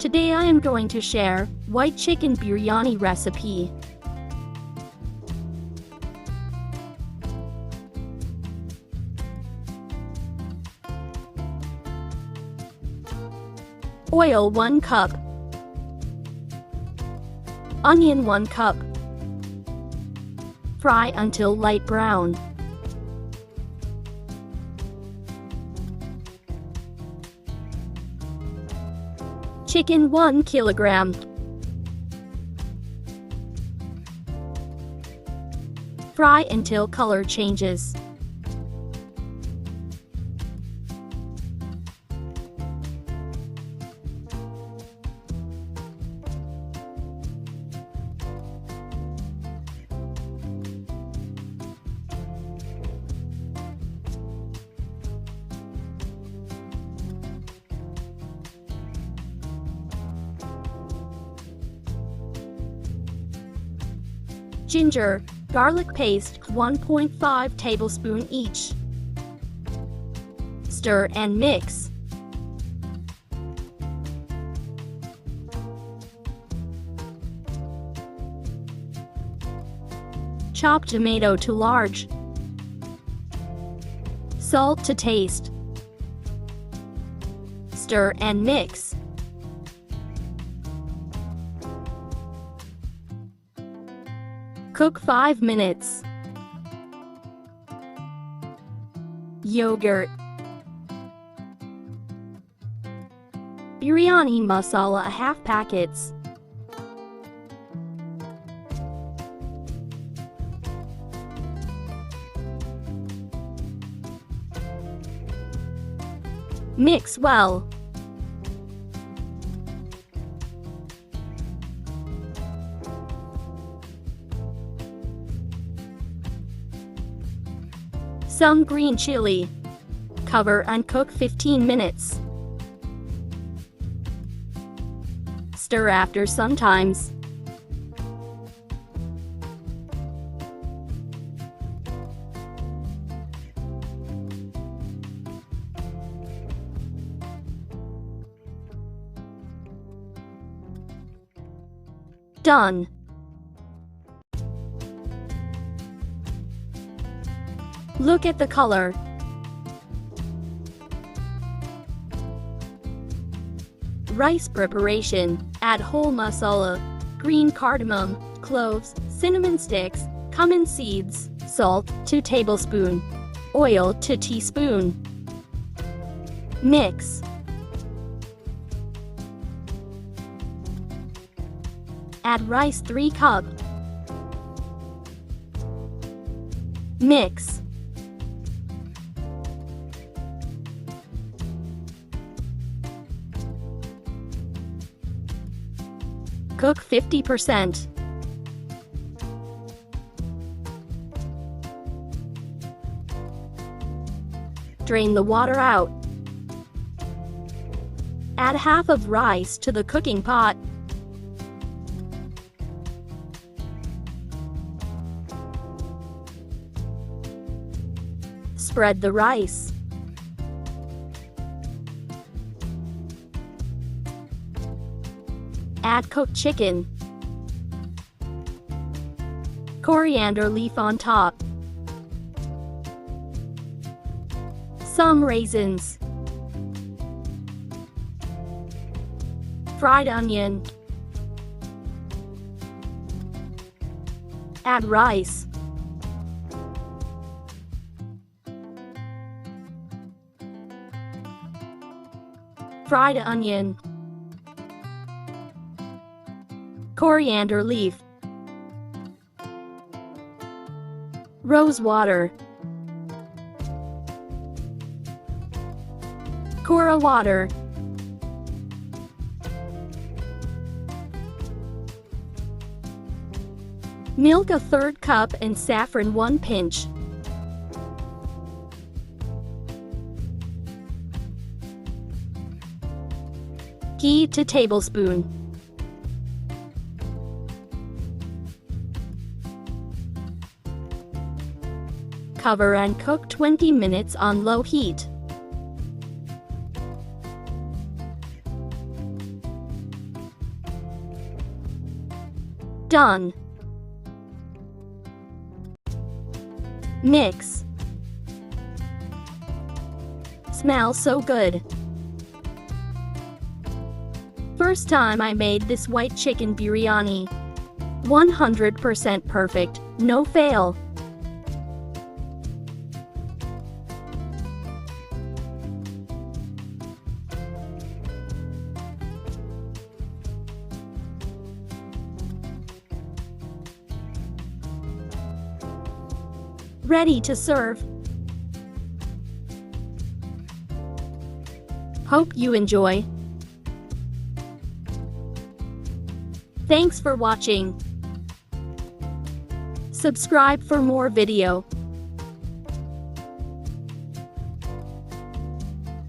Today I am going to share white chicken biryani recipe. Oil 1 cup. Onion 1 cup. Fry until light brown. Chicken 1 kilogram. Fry until color changes. Ginger, garlic paste 1.5 tablespoon each. Stir and mix. Chop tomato to large. Salt to taste. Stir and mix. Cook 5 minutes. Yogurt. Biryani masala half packets. Mix well. Some green chili. Cover and cook 15 minutes. Stir after sometimes. Done. Look at the color. Rice preparation. Add whole masala, green cardamom, cloves, cinnamon sticks, cumin seeds, salt 2 tablespoons, oil 2 teaspoons. Mix. Add rice 3 cups. Mix. Cook 50%. Drain the water out. Add half of rice to the cooking pot. Spread the rice. Add cooked chicken. Coriander leaf on top. Some raisins. Fried onion. Add rice. Fried onion. Coriander leaf. Rose water. Kora water. Milk 1/3 cup and saffron 1 pinch. Ghee 2 tablespoons. Cover and cook 20 minutes on low heat. Done. Mix. Smells so good. First time I made this white chicken biryani. 100% perfect, no fail. Ready to serve. Hope you enjoy. Thanks for watching. Subscribe for more video.